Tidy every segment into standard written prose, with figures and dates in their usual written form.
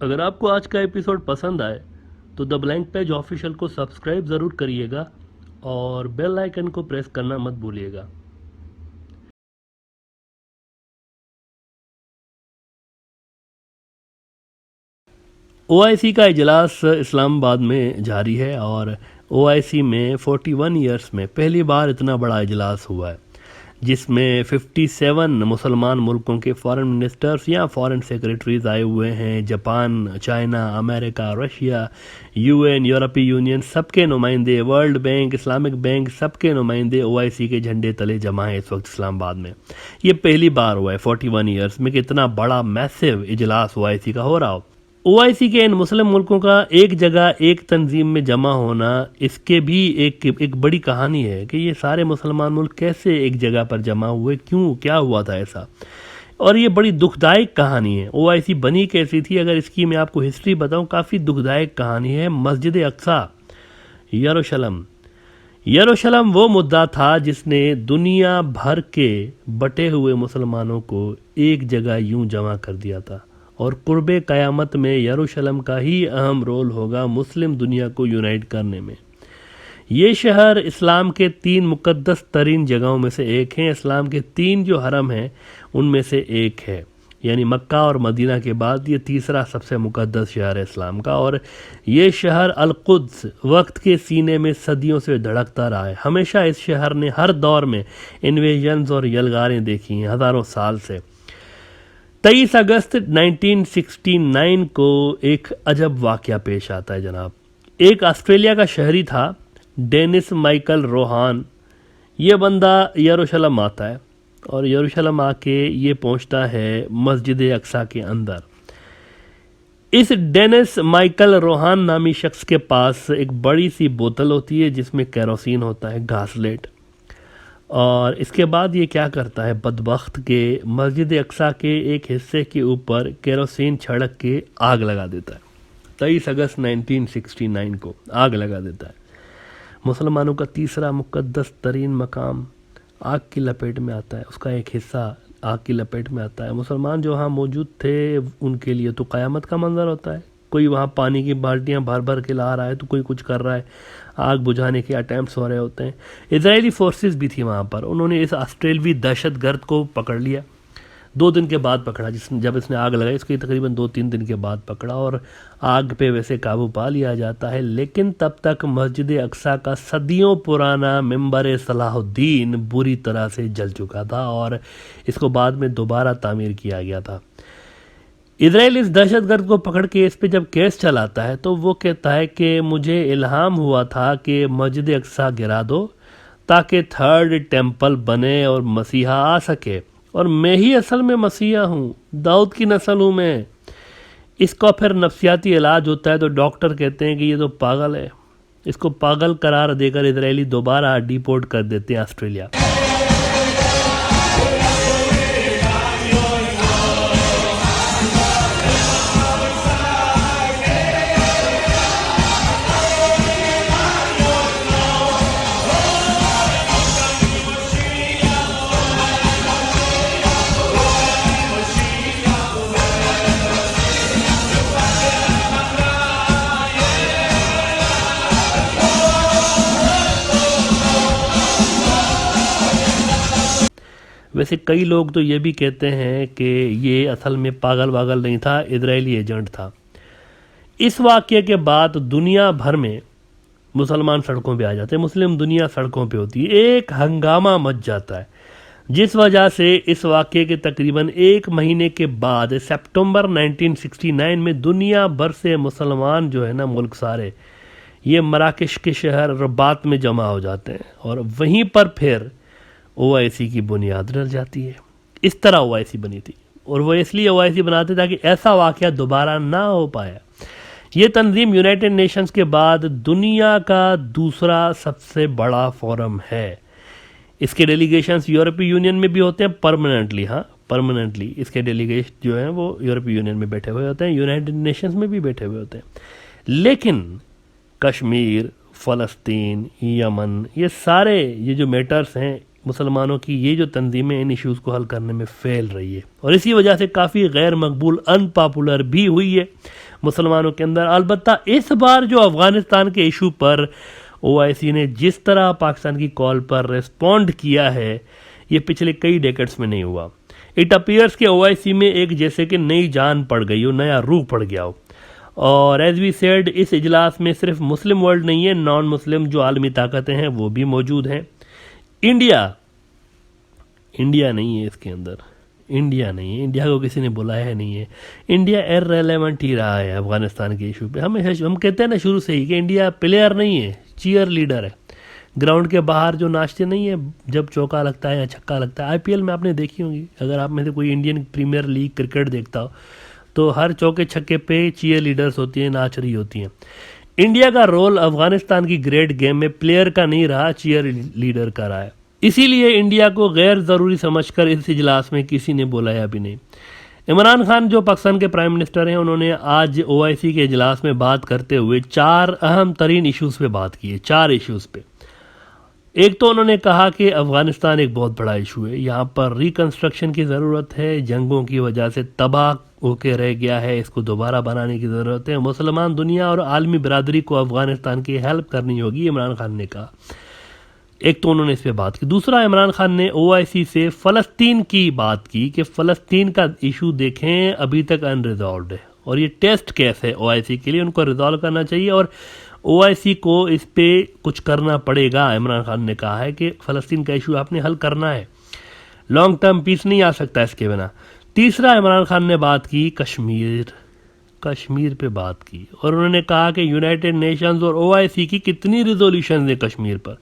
अगर आपको आज का एपिसोड पसंद आए तो द ब्लैंक पेज ऑफिशियल को सब्सक्राइब ज़रूर करिएगा और बेल आइकन को प्रेस करना मत भूलिएगा। ओआईसी का इजलास इस्लामाबाद में जारी है और ओआईसी में 41 ईयर्स में पहली बार इतना बड़ा इजलास हुआ है जिसमें 57 मुसलमान मुल्कों के फॉरेन मिनिस्टर्स या फॉरेन सेक्रेटरीज आए हुए हैं। Japan, China, America, Russia, UN, यूरोपीय यूनियन, सबके नुमाइंदे, वर्ल्ड बैंक, इस्लामिक बैंक, सबके नुमाइंदे ओआईसी के झंडे तले जमा हैं इस वक्त इस्लामाबाद में। ये पहली बार हुआ है 41 ईयर्स में कि इतना बड़ा मैसिव इजलास ओआईसी का हो रहा हो। ओआईसी के इन मुस्लिम मुल्कों का एक जगह एक तंजीम में जमा होना, इसके भी एक बड़ी कहानी है कि ये सारे मुसलमान मुल्क कैसे एक जगह पर जमा हुए, क्यों, क्या हुआ था ऐसा। और ये बड़ी दुखदायक कहानी है। ओआईसी बनी कैसी थी, अगर इसकी मैं आपको हिस्ट्री बताऊं, काफ़ी दुखदायक कहानी है। मस्जिद अक्सा, यरूशलेम। यरूशलेम वो मुद्दा था जिसने दुनिया भर के बटे हुए मुसलमानों को एक जगह यूं जमा कर दिया था और कुर्बे क़यामत में यरूशलेम का ही अहम रोल होगा मुस्लिम दुनिया को यूनाइट करने में। ये शहर इस्लाम के 3 मुक़द्दस तरीन जगहों में से एक है। इस्लाम के 3 जो हरम हैं उनमें से एक है, यानी मक्का और मदीना के बाद ये तीसरा सबसे मुक़द्दस शहर है इस्लाम का। और ये शहर अल-कुद्स वक्त के सीने में सदियों से धड़कता रहा है। हमेशा इस शहर ने हर दौर में इन्वेजन्स और यलगारें देखी हैं, हज़ारों साल से। 23 अगस्त 1969 को एक अजब वाक़या पेश आता है जनाब। एक ऑस्ट्रेलिया का शहरी था, डेनिस माइकल रोहान। ये बंदा यरूशलेम आता है और यरूशलेम आके ये पहुंचता है मस्जिद अक्सा के अंदर। इस डेनिस माइकल रोहान नामी शख्स के पास एक बड़ी सी बोतल होती है जिसमें केरोसिन होता है, घासलेट। और इसके बाद ये क्या करता है बदबख्त के मस्जिद अक्सा के एक हिस्से के ऊपर केरोसिन छिड़क के आग लगा देता है। 23 अगस्त 1969 को आग लगा देता है। मुसलमानों का तीसरा मुक़द्दस तरीन मकाम आग की लपेट में आता है, उसका एक हिस्सा आग की लपेट में आता है। मुसलमान जो वहाँ मौजूद थे उनके लिए तो क़यामत का मंजर होता है। कोई वहाँ पानी की बाल्टियाँ भर भर के ला रहा है तो कोई कुछ कर रहा है, आग बुझाने के अटैम्प्ट्स हो रहे होते हैं। इजरायली फोर्सेस भी थी वहाँ पर। उन्होंने इस ऑस्ट्रेलवी दहशतगर्द को पकड़ लिया, 2 दिन के बाद पकड़ा। जब इसने आग लगाई इसके तकरीबन 2-3 दिन के बाद पकड़ा और आग पे वैसे काबू पा लिया जाता है। लेकिन तब तक मस्जिद अक्सा का सदियों पुराना मिंबर सलाहुद्दीन बुरी तरह से जल चुका था और इसको बाद में दोबारा तामीर किया गया था। इजराइल इस दहशतगर्द को पकड़ के इस पे जब केस चलाता है तो वो कहता है कि मुझे इल्हाम हुआ था कि मस्जिद अक्सा गिरा दो ताकि 3rd टेम्पल बने और मसीहा आ सके, और मैं ही असल में मसीहा हूँ, दाऊद की नस्ल हूँ मैं। इसका फिर नफ्सियाती इलाज होता है तो डॉक्टर कहते हैं कि ये तो पागल है। इसको पागल करार देकर इजरायली दोबारा डिपोर्ट कर देते हैं ऑस्ट्रेलिया। वैसे कई लोग तो ये भी कहते हैं कि ये असल में पागल वागल नहीं था, इजरायली एजेंट था। इस वाक़ये के बाद दुनिया भर में मुसलमान सड़कों पे आ जाते हैं, मुस्लिम दुनिया सड़कों पे होती है, एक हंगामा मच जाता है। जिस वजह से इस वाक़ये के तकरीबन 1 महीने के बाद सितंबर 1969 में दुनिया भर से मुसलमान जो है ना, मुल्क सारे, ये मराकश के शहर रबात में जमा हो जाते हैं और वहीं पर फिर ओआईसी की बुनियाद डल जाती है। इस तरह ओआईसी बनी थी और वो इसलिए ओआईसी बनाते ताकि ऐसा वाक़या दोबारा ना हो पाया। ये तंजीम यूनाइटेड नेशंस के बाद दुनिया का दूसरा सबसे बड़ा फोरम है। इसके डेलीगेशंस यूरोपीय यूनियन में भी होते हैं परमानेंटली। हाँ, परमानेंटली इसके डेलीगेट जो हैं वो यूरोपीय यूनियन में बैठे हुए होते हैं, यूनाइटेड नेशंस में भी बैठे हुए होते हैं। लेकिन कश्मीर, फ़लस्तीन, यमन, ये सारे ये जो मैटर्स हैं मुसलमानों की, ये जो तंजीमें इन इश्यूज़ को हल करने में फेल रही है और इसी वजह से काफ़ी गैर मकबूल, अनपॉपुलर भी हुई है। मुसलमानों के अंदर। अलबत्ता इस बार जो अफ़गानिस्तान के इशू पर ओआईसी ने जिस तरह पाकिस्तान की कॉल पर रिस्पॉन्ड किया है, ये पिछले कई डेकेड्स में नहीं हुआ। इट अपीयर्स कि ओआईसी में एक जैसे कि नई जान पड़ गई हो, नया रूह पड़ गया हो। और एज वी सेड, इस इजलास में सिर्फ मुस्लिम वर्ल्ड नहीं है, नॉन मुस्लिम जो आलमी ताकतें हैं वो भी मौजूद हैं। इंडिया नहीं है इसके अंदर, इंडिया नहीं है, इंडिया को किसी ने बुलाया नहीं है। इंडिया इररिलेवेंट ही रहा है अफगानिस्तान के इशू पे। हम कहते हैं ना शुरू से ही कि इंडिया प्लेयर नहीं है, चीयर लीडर है। ग्राउंड के बाहर जो नाचते नहीं है जब चौका लगता है या छक्का लगता है। आईपीएल में आपने देखी होंगी, अगर आप में से कोई इंडियन प्रीमियर लीग क्रिकेट देखता हो तो हर चौके छक्के पे चीयर लीडर्स होती हैं, नाच रही होती हैं। इंडिया का रोल अफगानिस्तान की ग्रेट गेम में प्लेयर का नहीं रहा, चीयर लीडर का रहा है। इसीलिए इंडिया को गैर ज़रूरी समझकर इस इजलास में किसी ने बुलाया भी नहीं। इमरान खान जो पाकिस्तान के प्राइम मिनिस्टर हैं, उन्होंने आज ओआईसी के इजलास में बात करते हुए 4 अहम तरीन इश्यूज़ पे बात की है। 4 इश्यूज़ पे। एक तो उन्होंने कहा कि अफ़गानिस्तान एक बहुत बड़ा इशू है, यहाँ पर रिकन्स्ट्रक्शन की ज़रूरत है, जंगों की वजह से तबाह होके रह गया है, इसको दोबारा बनाने की ज़रूरत है। मुसलमान दुनिया और आलमी बरादरी को अफ़गानिस्तान की हेल्प करनी होगी, इमरान खान ने कहा। एक तो उन्होंने इस पर बात की। दूसरा, इमरान खान ने ओआईसी से फ़लस्तीन की बात की कि फ़लस्तीन का इशू देखें अभी तक अनरिजॉल्व है और ये टेस्ट केस है ओआईसी के लिए, उनको रिजॉल्व करना चाहिए और ओआईसी को इस पे कुछ करना पड़ेगा। इमरान खान ने कहा है कि फ़लस्तीन का इशू आपने हल करना है, लॉन्ग टर्म पीस नहीं आ सकता इसके बिना। तीसरा, इमरान खान ने बात की कश्मीर पे बात की और उन्होंने कहा कि यूनाइटेड नेशंस और ओआईसी की कितनी रिजोल्यूशन है कश्मीर पर,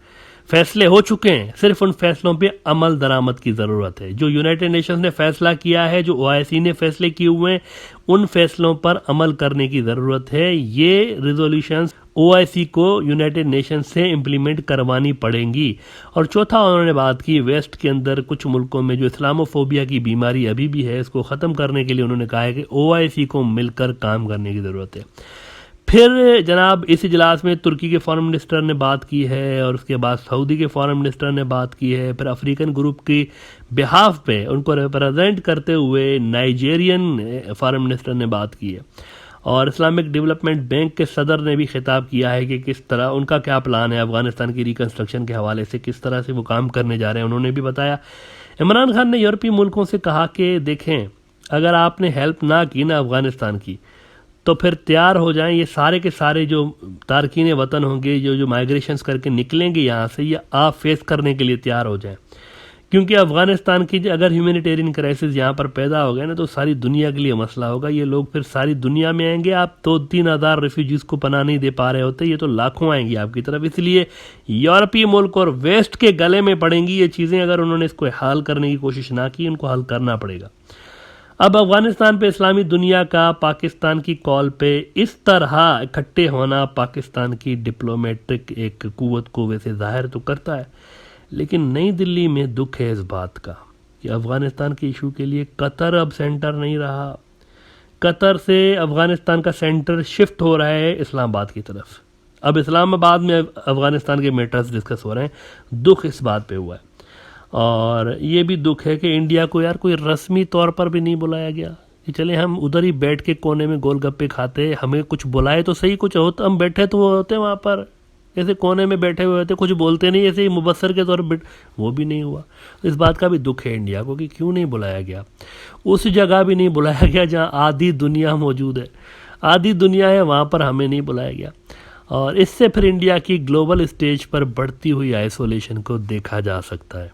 फैसले हो चुके हैं, सिर्फ उन फैसलों पे अमल दरामद की ज़रूरत है। जो यूनाइटेड नेशंस ने फैसला किया है, जो ओआईसी ने फैसले किए हुए हैं, उन फैसलों पर अमल करने की ज़रूरत है। ये रिजोल्यूशंस ओआईसी को यूनाइटेड नेशंस से इम्प्लीमेंट करवानी पड़ेंगी। और चौथा, उन्होंने बात की वेस्ट के अंदर कुछ मुल्कों में जो इस्लामोफोबिया की बीमारी अभी भी है, इसको ख़त्म करने के लिए उन्होंने कहा है कि ओआईसी को मिलकर काम करने की ज़रूरत है। फिर जनाब इस इजलास में तुर्की के फॉरेन मिनिस्टर ने बात की है और उसके बाद सऊदी के फॉरेन मिनिस्टर ने बात की है। फिर अफ्रीकन ग्रुप की बिहाफ पे उनको रिप्रेजेंट करते हुए नाइजेरियन फॉरेन मिनिस्टर ने बात की है और इस्लामिक डेवलपमेंट बैंक के सदर ने भी खिताब किया है कि किस तरह उनका क्या प्लान है अफगानिस्तान की रिकन्स्ट्रक्शन के हवाले से, किस तरह से वो काम करने जा रहे हैं, उन्होंने भी बताया। इमरान खान ने यूरोपीय मुल्कों से कहा कि देखें, अगर आपने हेल्प ना की ना अफगानिस्तान की तो फिर तैयार हो जाएं, ये सारे के सारे जो तारकीन वतन होंगे, जो माइग्रेशंस करके निकलेंगे यहाँ से, ये आप फेस करने के लिए तैयार हो जाएं। क्योंकि अफगानिस्तान की अगर ह्यूमैनिटेरियन क्राइसिस यहाँ पर पैदा हो गया ना तो सारी दुनिया के लिए मसला होगा। ये लोग फिर सारी दुनिया में आएंगे। आप 2-3 हज़ार रेफ्यूजीज़ को पनाह नहीं दे पा रहे होते, ये तो लाखों आएंगी आपकी तरफ। इसलिए यूरोपीय मुल्क और वेस्ट के गले में पड़ेंगी ये चीज़ें अगर उन्होंने इसको हल करने की कोशिश ना की, उनको हल करना पड़ेगा। अब अफगानिस्तान पे इस्लामी दुनिया का पाकिस्तान की कॉल पे इस तरह इकट्ठे होना पाकिस्तान की डिप्लोमेटिक एक कुव्वत को वैसे जाहिर तो करता है, लेकिन नई दिल्ली में दुख है इस बात का कि अफगानिस्तान के इशू के लिए कतर अब सेंटर नहीं रहा। कतर से अफगानिस्तान का सेंटर शिफ्ट हो रहा है इस्लामाबाद की तरफ। अब इस्लामाबाद में अफगानिस्तान के मैटर्स डिस्कस हो रहे हैं। दुख इस बात पे हुआ है और ये भी दुख है कि इंडिया को यार कोई रस्मी तौर पर भी नहीं बुलाया गया कि चले हम उधर ही बैठ के कोने में गोलगप्पे खाते, हमें कुछ बुलाए तो सही, कुछ होता हम बैठे तो वो होते वहाँ पर ऐसे कोने में बैठे हुए होते, कुछ बोलते नहीं, ऐसे ही मुबस्सर के तौर पर वो भी नहीं हुआ। इस बात का भी दुख है इंडिया को कि क्यों नहीं बुलाया गया, उस जगह भी नहीं बुलाया गया जहाँ आधी दुनिया मौजूद है, आधी दुनिया है वहाँ पर हमें नहीं बुलाया गया। और इससे फिर इंडिया की ग्लोबल स्टेज पर बढ़ती हुई आइसोलेशन को देखा जा सकता है।